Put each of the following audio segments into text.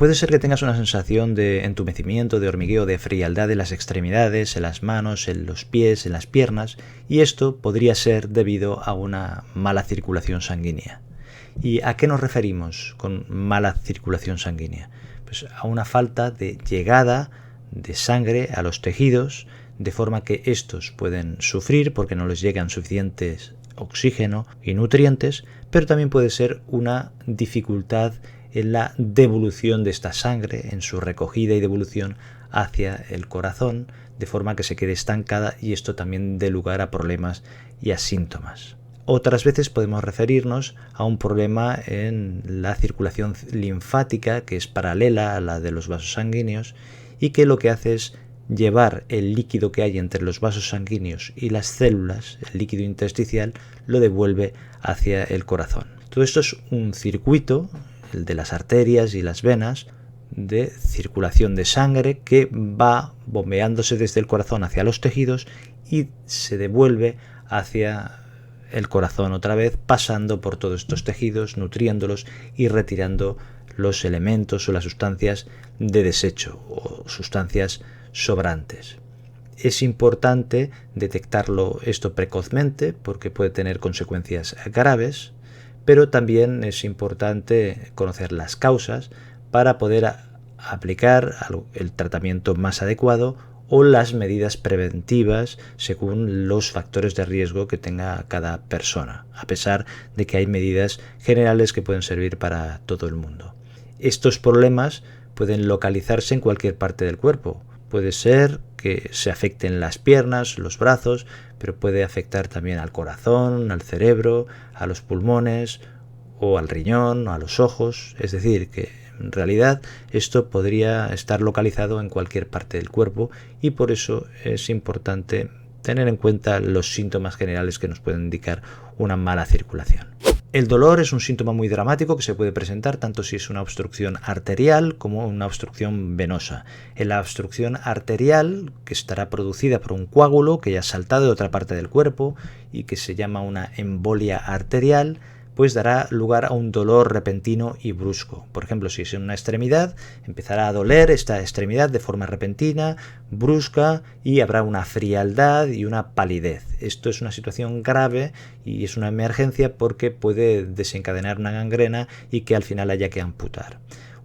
Puede ser que tengas una sensación de entumecimiento, de hormigueo, de frialdad en las extremidades, en las manos, en los pies, en las piernas, y esto podría ser debido a una mala circulación sanguínea. ¿Y a qué nos referimos con mala circulación sanguínea? Pues a una falta de llegada de sangre a los tejidos, de forma que estos pueden sufrir porque no les llegan suficientes oxígeno y nutrientes, pero también puede ser una dificultad en la devolución de esta sangre, en su recogida y devolución hacia el corazón, de forma que se quede estancada y esto también dé lugar a problemas y a síntomas. Otras veces podemos referirnos a un problema en la circulación linfática que es paralela a la de los vasos sanguíneos y que lo que hace es llevar el líquido que hay entre los vasos sanguíneos y las células, el líquido intersticial, lo devuelve hacia el corazón. Todo esto es un circuito, el de las arterias y las venas, de circulación de sangre que va bombeándose desde el corazón hacia los tejidos y se devuelve hacia el corazón otra vez, pasando por todos estos tejidos, nutriéndolos y retirando los elementos o las sustancias de desecho o sustancias sobrantes. Es importante detectarlo esto precozmente porque puede tener consecuencias graves, pero también es importante conocer las causas para poder aplicar el tratamiento más adecuado o las medidas preventivas según los factores de riesgo que tenga cada persona, a pesar de que hay medidas generales que pueden servir para todo el mundo. Estos problemas pueden localizarse en cualquier parte del cuerpo. Puede ser que se afecten las piernas, los brazos, pero puede afectar también al corazón, al cerebro, a los pulmones o al riñón o a los ojos. Es decir, que en realidad esto podría estar localizado en cualquier parte del cuerpo y por eso es importante tener en cuenta los síntomas generales que nos pueden indicar una mala circulación. El dolor es un síntoma muy dramático que se puede presentar tanto si es una obstrucción arterial como una obstrucción venosa. En la obstrucción arterial, que estará producida por un coágulo que ya ha saltado de otra parte del cuerpo y que se llama una embolia arterial, pues dará lugar a un dolor repentino y brusco. Por ejemplo, si es en una extremidad, empezará a doler esta extremidad de forma repentina, brusca, y habrá una frialdad y una palidez. Esto es una situación grave y es una emergencia porque puede desencadenar una gangrena y que al final haya que amputar.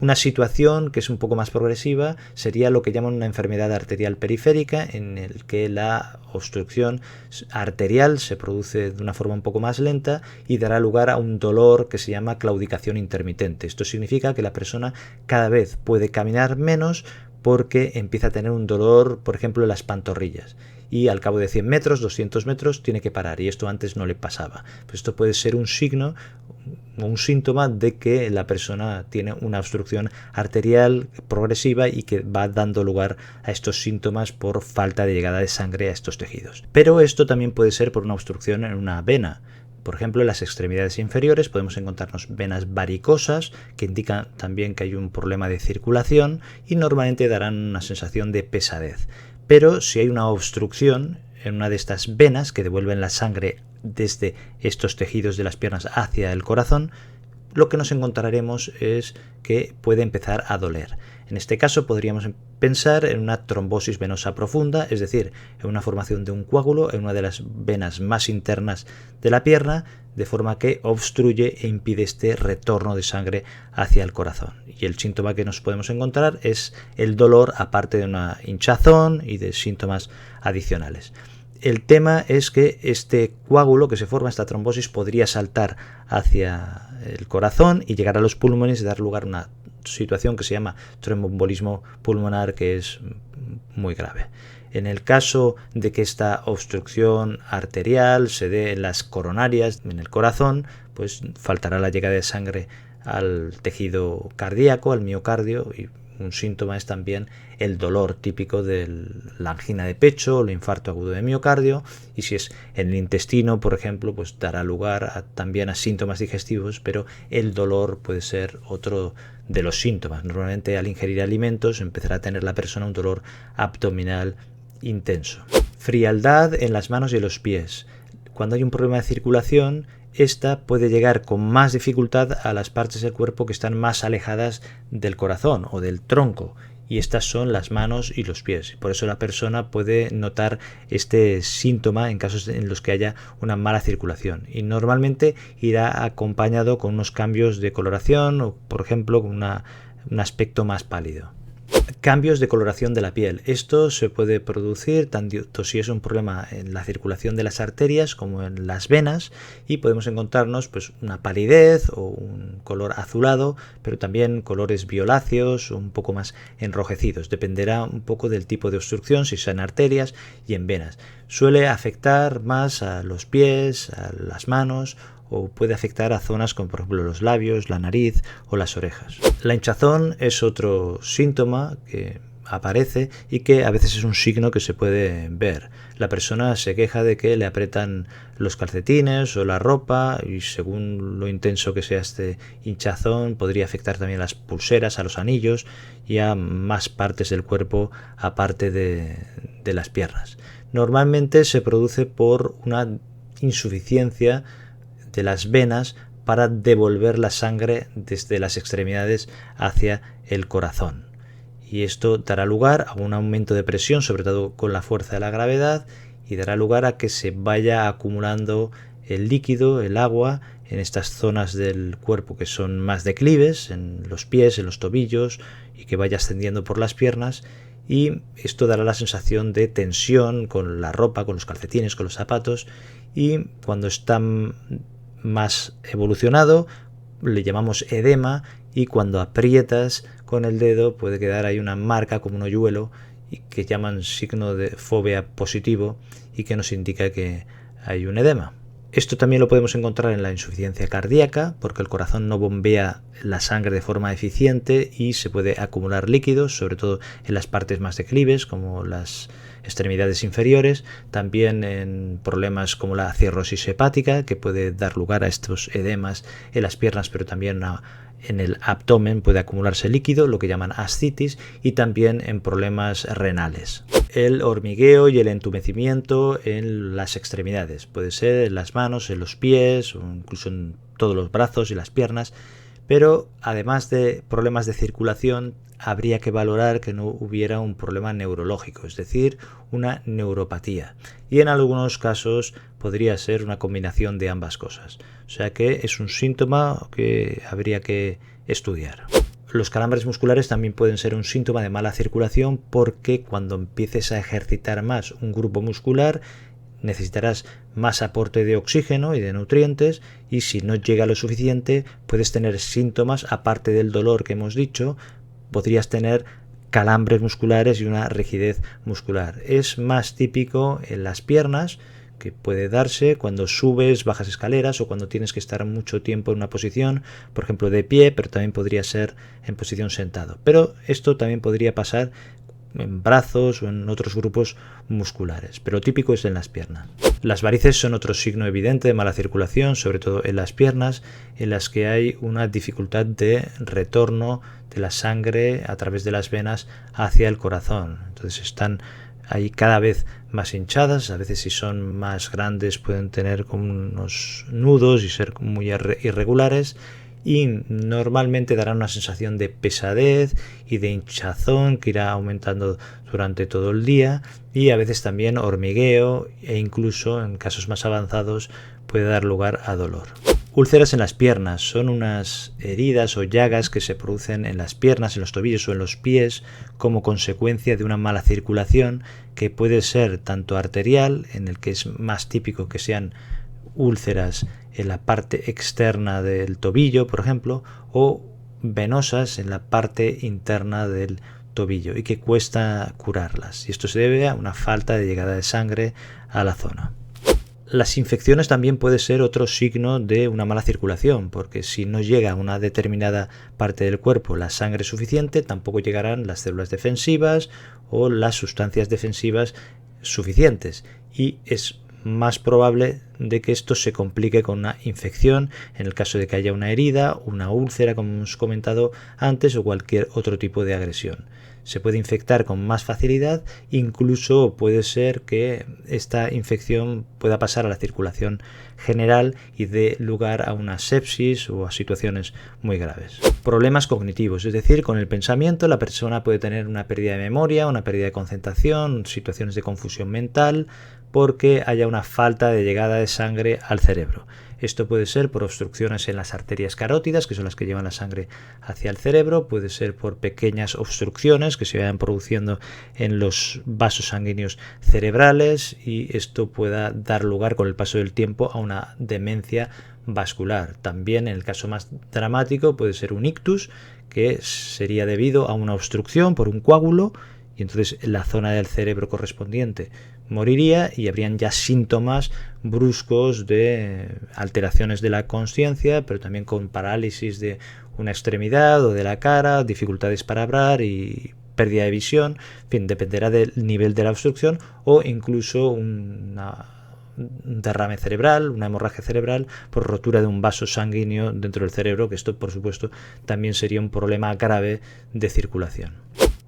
Una situación que es un poco más progresiva sería lo que llaman una enfermedad arterial periférica, en el que la obstrucción arterial se produce de una forma un poco más lenta y dará lugar a un dolor que se llama claudicación intermitente. Esto significa que la persona cada vez puede caminar menos porque empieza a tener un dolor, por ejemplo, en las pantorrillas. Y al cabo de 100 metros, 200 metros, tiene que parar. Y esto antes no le pasaba. Pues esto puede ser un signo o un síntoma de que la persona tiene una obstrucción arterial progresiva y que va dando lugar a estos síntomas por falta de llegada de sangre a estos tejidos. Pero esto también puede ser por una obstrucción en una vena. Por ejemplo, en las extremidades inferiores podemos encontrarnos venas varicosas que indican también que hay un problema de circulación y normalmente darán una sensación de pesadez. Pero si hay una obstrucción en una de estas venas que devuelven la sangre desde estos tejidos de las piernas hacia el corazón, lo que nos encontraremos es que puede empezar a doler. En este caso podríamos pensar en una trombosis venosa profunda, es decir, en una formación de un coágulo en una de las venas más internas de la pierna, de forma que obstruye e impide este retorno de sangre hacia el corazón. Y el síntoma que nos podemos encontrar es el dolor, aparte de una hinchazón y de síntomas adicionales. El tema es que este coágulo que se forma, esta trombosis, podría saltar hacia el corazón y llegar a los pulmones y dar lugar a una situación que se llama tromboembolismo pulmonar, que es muy grave. En el caso de que esta obstrucción arterial se dé en las coronarias, en el corazón, pues faltará la llegada de sangre al tejido cardíaco, al miocardio, y un síntoma es también el dolor típico de la angina de pecho o el infarto agudo de miocardio, y si es en el intestino, por ejemplo, pues dará lugar también a síntomas digestivos, pero el dolor puede ser otro de los síntomas. Normalmente al ingerir alimentos empezará a tener la persona un dolor abdominal intenso. Frialdad en las manos y los pies. Cuando hay un problema de circulación, esta puede llegar con más dificultad a las partes del cuerpo que están más alejadas del corazón o del tronco, y estas son las manos y los pies. Por eso la persona puede notar este síntoma en casos en los que haya una mala circulación, y normalmente irá acompañado con unos cambios de coloración o, por ejemplo, con un aspecto más pálido. Cambios de coloración de la piel. Esto se puede producir tanto si es un problema en la circulación de las arterias como en las venas, y podemos encontrarnos pues una palidez o un color azulado, pero también colores violáceos o un poco más enrojecidos. Dependerá un poco del tipo de obstrucción, si son arterias y en venas. Suele afectar más a los pies, a las manos, o puede afectar a zonas como por ejemplo los labios, la nariz o las orejas. La hinchazón es otro síntoma que aparece y que a veces es un signo que se puede ver. La persona se queja de que le aprietan los calcetines o la ropa, y según lo intenso que sea este hinchazón podría afectar también a las pulseras, a los anillos y a más partes del cuerpo aparte de las piernas. Normalmente se produce por una insuficiencia de las venas para devolver la sangre desde las extremidades hacia el corazón, y esto dará lugar a un aumento de presión, sobre todo con la fuerza de la gravedad, y dará lugar a que se vaya acumulando el líquido, el agua, en estas zonas del cuerpo que son más declives, en los pies, en los tobillos, y que vaya ascendiendo por las piernas, y esto dará la sensación de tensión con la ropa, con los calcetines, con los zapatos, y cuando están más evolucionado le llamamos edema, y cuando aprietas con el dedo puede quedar ahí una marca como un hoyuelo, y que llaman signo de fobia positivo, y que nos indica que hay un edema. Esto también lo podemos encontrar en la insuficiencia cardíaca, porque el corazón no bombea la sangre de forma eficiente y se puede acumular líquidos, sobre todo en las partes más declives como las extremidades inferiores, también en problemas como la cirrosis hepática, que puede dar lugar a estos edemas en las piernas, pero también en el abdomen puede acumularse líquido, lo que llaman ascitis, y también en problemas renales. El hormigueo y el entumecimiento en las extremidades, puede ser en las manos, en los pies o incluso en todos los brazos y las piernas, pero además de problemas de circulación habría que valorar que no hubiera un problema neurológico, es decir, una neuropatía, y en algunos casos podría ser una combinación de ambas cosas, o sea que es un síntoma que habría que estudiar. Los calambres musculares también pueden ser un síntoma de mala circulación, porque cuando empieces a ejercitar más un grupo muscular necesitarás más aporte de oxígeno y de nutrientes, y si no llega lo suficiente puedes tener síntomas, aparte del dolor que hemos dicho, podrías tener calambres musculares y una rigidez muscular. Es más típico en las piernas, que puede darse cuando subes, bajas escaleras, o cuando tienes que estar mucho tiempo en una posición, por ejemplo de pie, pero también podría ser en posición sentado. Pero esto también podría pasar en brazos o en otros grupos musculares, pero lo típico es en las piernas. Las varices son otro signo evidente de mala circulación, sobre todo en las piernas, en las que hay una dificultad de retorno de la sangre a través de las venas hacia el corazón. Entonces están ahí cada vez más hinchadas, a veces si son más grandes pueden tener como unos nudos y ser muy irregulares, y normalmente darán una sensación de pesadez y de hinchazón que irá aumentando durante todo el día, y a veces también hormigueo, e incluso en casos más avanzados puede dar lugar a dolor. Úlceras en las piernas son unas heridas o llagas que se producen en las piernas, en los tobillos o en los pies como consecuencia de una mala circulación, que puede ser tanto arterial, en el que es más típico que sean úlceras en la parte externa del tobillo, por ejemplo, o venosas en la parte interna del tobillo, y que cuesta curarlas, y esto se debe a una falta de llegada de sangre a la zona. Las infecciones también puede ser otro signo de una mala circulación, porque si no llega a una determinada parte del cuerpo la sangre suficiente, tampoco llegarán las células defensivas o las sustancias defensivas suficientes, y es más probable de que esto se complique con una infección en el caso de que haya una herida, una úlcera, como hemos comentado antes, o cualquier otro tipo de agresión. Se puede infectar con más facilidad, incluso puede ser que esta infección pueda pasar a la circulación general y dé lugar a una sepsis o a situaciones muy graves. Problemas cognitivos, es decir, con el pensamiento la persona puede tener una pérdida de memoria, una pérdida de concentración, situaciones de confusión mental, porque haya una falta de llegada de sangre al cerebro. Esto puede ser por obstrucciones en las arterias carótidas, que son las que llevan la sangre hacia el cerebro, puede ser por pequeñas obstrucciones que se vayan produciendo en los vasos sanguíneos cerebrales, y esto pueda dar lugar con el paso del tiempo a una demencia vascular. También, en el caso más dramático, puede ser un ictus, que sería debido a una obstrucción por un coágulo, y entonces la zona del cerebro correspondiente moriría y habrían ya síntomas bruscos de alteraciones de la consciencia, pero también con parálisis de una extremidad o de la cara, dificultades para hablar y pérdida de visión. En fin, dependerá del nivel de la obstrucción, o incluso un derrame cerebral, una hemorragia cerebral por rotura de un vaso sanguíneo dentro del cerebro, que esto por supuesto también sería un problema grave de circulación.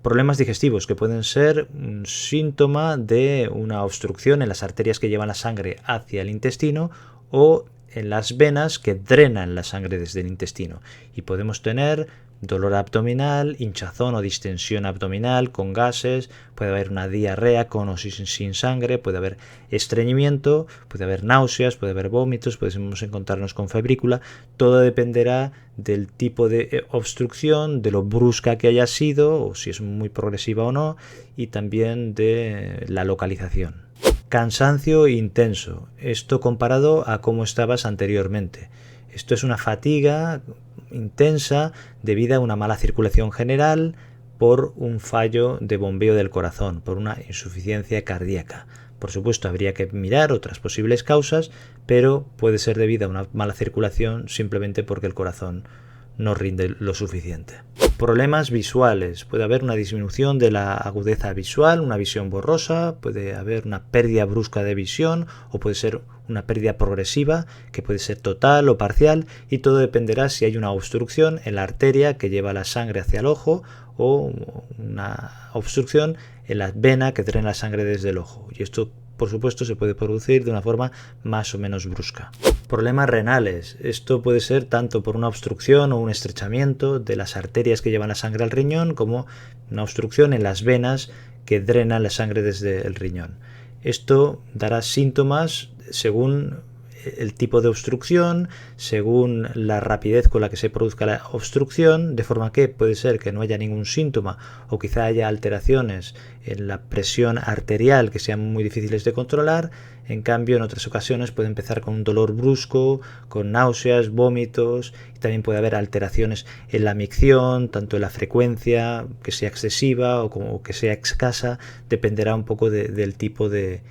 Problemas digestivos, que pueden ser un síntoma de una obstrucción en las arterias que llevan la sangre hacia el intestino o en las venas que drenan la sangre desde el intestino. Y podemos tener dolor abdominal, hinchazón o distensión abdominal con gases, puede haber una diarrea con o sin sangre, puede haber estreñimiento, puede haber náuseas, puede haber vómitos, podemos encontrarnos con febrícula. Todo dependerá del tipo de obstrucción, de lo brusca que haya sido, o si es muy progresiva o no, y también de la localización. Cansancio intenso, esto comparado a cómo estabas anteriormente. Esto es una fatiga intensa debido a una mala circulación general por un fallo de bombeo del corazón, por una insuficiencia cardíaca. Por supuesto, habría que mirar otras posibles causas, pero puede ser debido a una mala circulación simplemente porque el corazón no rinde lo suficiente. Problemas visuales. Puede haber una disminución de la agudeza visual, una visión borrosa, puede haber una pérdida brusca de visión, o puede ser una pérdida progresiva, que puede ser total o parcial, y todo dependerá si hay una obstrucción en la arteria que lleva la sangre hacia el ojo, o una obstrucción en la vena que drena la sangre desde el ojo. Y esto, por supuesto, se puede producir de una forma más o menos brusca. Problemas renales. Esto puede ser tanto por una obstrucción o un estrechamiento de las arterias que llevan la sangre al riñón, como una obstrucción en las venas que drenan la sangre desde el riñón. Esto dará síntomas según el tipo de obstrucción, según la rapidez con la que se produzca la obstrucción, de forma que puede ser que no haya ningún síntoma, o quizá haya alteraciones en la presión arterial que sean muy difíciles de controlar. En cambio, en otras ocasiones puede empezar con un dolor brusco, con náuseas, vómitos, y también puede haber alteraciones en la micción, tanto en la frecuencia, que sea excesiva o como que sea escasa, dependerá un poco del tipo de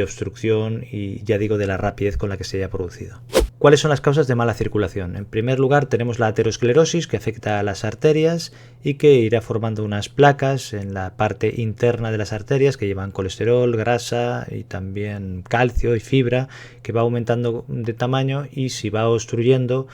obstrucción y, ya digo, de la rapidez con la que se haya producido. ¿Cuáles son las causas de mala circulación? En primer lugar, tenemos la aterosclerosis, que afecta a las arterias y que irá formando unas placas en la parte interna de las arterias que llevan colesterol, grasa y también calcio y fibra, que va aumentando de tamaño, y si va obstruyendo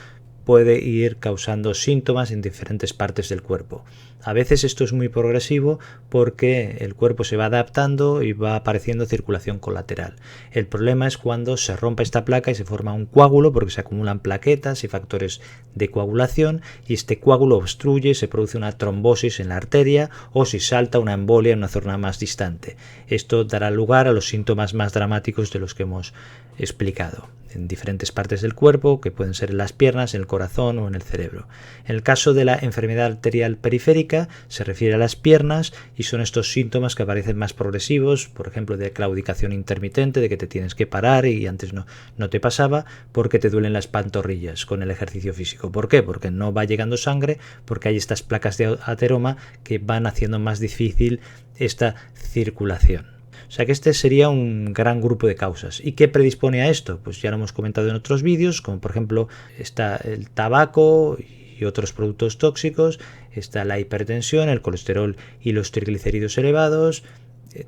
puede ir causando síntomas en diferentes partes del cuerpo. A veces esto es muy progresivo porque el cuerpo se va adaptando y va apareciendo circulación colateral. El problema es cuando se rompe esta placa y se forma un coágulo, porque se acumulan plaquetas y factores de coagulación, y este coágulo obstruye y se produce una trombosis en la arteria, o si salta, una embolia en una zona más distante. Esto dará lugar a los síntomas más dramáticos de los que hemos explicado en diferentes partes del cuerpo, que pueden ser en las piernas, en el corazón o en el cerebro. En el caso de la enfermedad arterial periférica se refiere a las piernas, y son estos síntomas que aparecen más progresivos, por ejemplo de claudicación intermitente, de que te tienes que parar y antes no te pasaba, porque te duelen las pantorrillas con el ejercicio físico. ¿Por qué? Porque no va llegando sangre, porque hay estas placas de ateroma que van haciendo más difícil esta circulación. O sea que este sería un gran grupo de causas. ¿Y qué predispone a esto? Pues ya lo hemos comentado en otros vídeos, como por ejemplo está el tabaco y otros productos tóxicos, está la hipertensión, el colesterol y los triglicéridos elevados,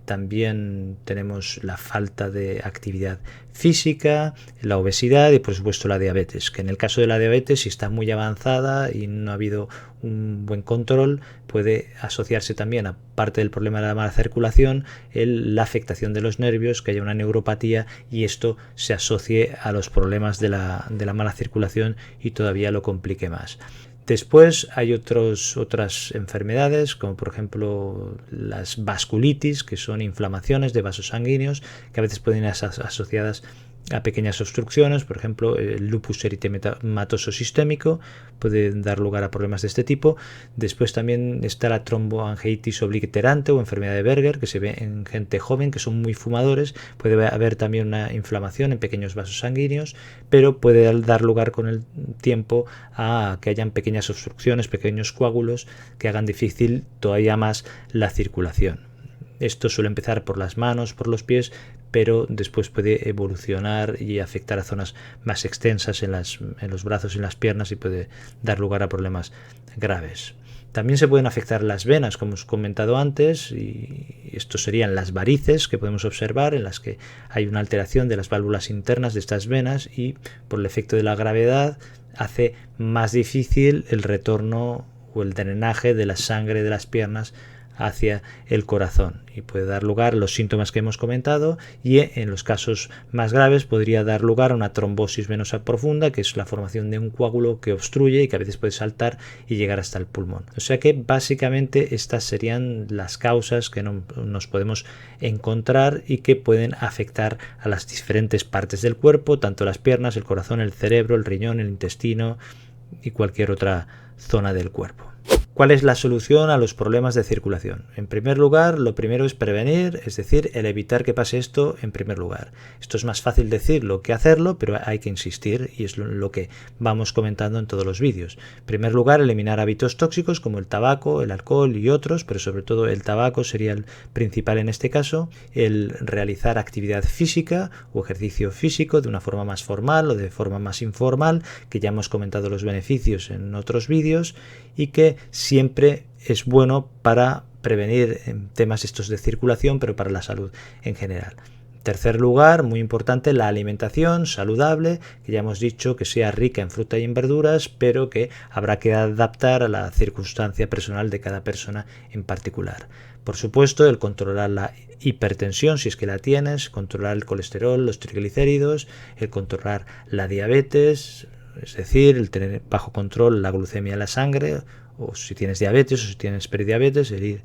También tenemos la falta de actividad física, la obesidad y por supuesto la diabetes, que en el caso de la diabetes, si está muy avanzada y no ha habido un buen control, puede asociarse también, aparte del problema de la mala circulación, la afectación de los nervios, que haya una neuropatía y esto se asocie a los problemas de la mala circulación y todavía lo complique más. Después hay otras enfermedades, como por ejemplo las vasculitis, que son inflamaciones de vasos sanguíneos, que a veces pueden estar asociadas a pequeñas obstrucciones. Por ejemplo, el lupus eritematoso sistémico puede dar lugar a problemas de este tipo. Después también está la tromboangiitis obliterante o enfermedad de Berger, que se ve en gente joven que son muy fumadores. Puede haber también una inflamación en pequeños vasos sanguíneos, pero puede dar lugar con el tiempo a que hayan pequeñas obstrucciones, pequeños coágulos que hagan difícil todavía más la circulación. Esto suele empezar por las manos, por los pies, pero después puede evolucionar y afectar a zonas más extensas en los brazos y en las piernas y puede dar lugar a problemas graves. También se pueden afectar las venas, como os he comentado antes, y esto serían las varices que podemos observar, en las que hay una alteración de las válvulas internas de estas venas y por el efecto de la gravedad hace más difícil el retorno o el drenaje de la sangre de las piernas hacia el corazón y puede dar lugar a los síntomas que hemos comentado y en los casos más graves podría dar lugar a una trombosis venosa profunda, que es la formación de un coágulo que obstruye y que a veces puede saltar y llegar hasta el pulmón. O sea que básicamente estas serían las causas que nos podemos encontrar y que pueden afectar a las diferentes partes del cuerpo, tanto las piernas, el corazón, el cerebro, el riñón, el intestino y cualquier otra zona del cuerpo. ¿Cuál es la solución a los problemas de circulación? En primer lugar, lo primero es prevenir, es decir, el evitar que pase esto en primer lugar. Esto es más fácil decirlo que hacerlo, pero hay que insistir y es lo que vamos comentando en todos los vídeos. En primer lugar, eliminar hábitos tóxicos como el tabaco, el alcohol y otros, pero sobre todo el tabaco sería el principal en este caso. El realizar actividad física o ejercicio físico de una forma más formal o de forma más informal, que ya hemos comentado los beneficios en otros vídeos y que siempre es bueno para prevenir temas estos de circulación, pero para la salud en general. En tercer lugar, muy importante, la alimentación saludable, que ya hemos dicho que sea rica en fruta y en verduras, pero que habrá que adaptar a la circunstancia personal de cada persona en particular. Por supuesto, el controlar la hipertensión, si es que la tienes, controlar el colesterol, los triglicéridos, el controlar la diabetes, es decir, el tener bajo control la glucemia en la sangre, o si tienes diabetes o si tienes prediabetes, el ir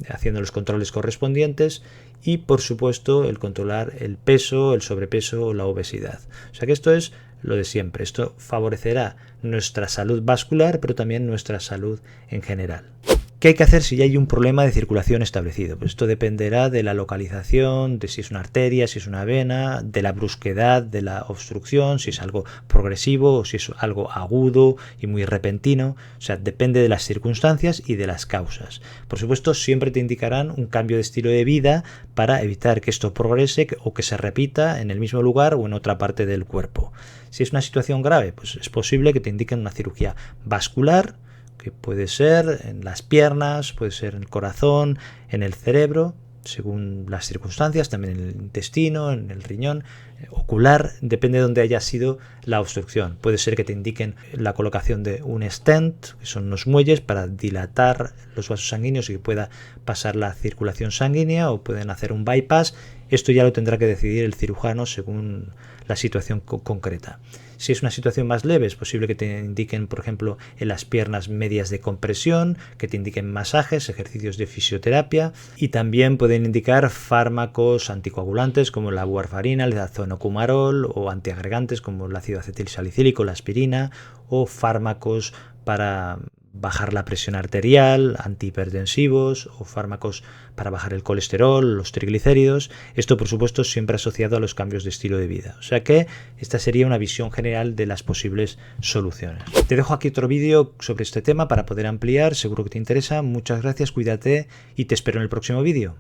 haciendo los controles correspondientes y, por supuesto, el controlar el peso, el sobrepeso o la obesidad. O sea que esto es lo de siempre. Esto favorecerá nuestra salud vascular, pero también nuestra salud en general. ¿Qué hay que hacer si ya hay un problema de circulación establecido? Pues esto dependerá de la localización, de si es una arteria, si es una vena, de la brusquedad de la obstrucción, si es algo progresivo o si es algo agudo y muy repentino. O sea, depende de las circunstancias y de las causas. Por supuesto, siempre te indicarán un cambio de estilo de vida para evitar que esto progrese o que se repita en el mismo lugar o en otra parte del cuerpo. Si es una situación grave, pues es posible que te indiquen una cirugía vascular, que puede ser en las piernas, puede ser en el corazón, en el cerebro, según las circunstancias, también en el intestino, en el riñón, ocular, depende de dónde haya sido la obstrucción. Puede ser que te indiquen la colocación de un stent, que son unos muelles para dilatar los vasos sanguíneos y que pueda pasar la circulación sanguínea, o pueden hacer un bypass. Esto ya lo tendrá que decidir el cirujano según la situación concreta. Si es una situación más leve, es posible que te indiquen, por ejemplo, en las piernas medias de compresión, que te indiquen masajes, ejercicios de fisioterapia y también pueden indicar fármacos anticoagulantes como la warfarina, el azonocumarol o antiagregantes como el ácido acetilsalicílico, la aspirina o fármacos para bajar la presión arterial, antihipertensivos o fármacos para bajar el colesterol, los triglicéridos. Esto, por supuesto, siempre asociado a los cambios de estilo de vida. O sea que esta sería una visión general de las posibles soluciones. Te dejo aquí otro vídeo sobre este tema para poder ampliar, seguro que te interesa. Muchas gracias, cuídate y te espero en el próximo vídeo.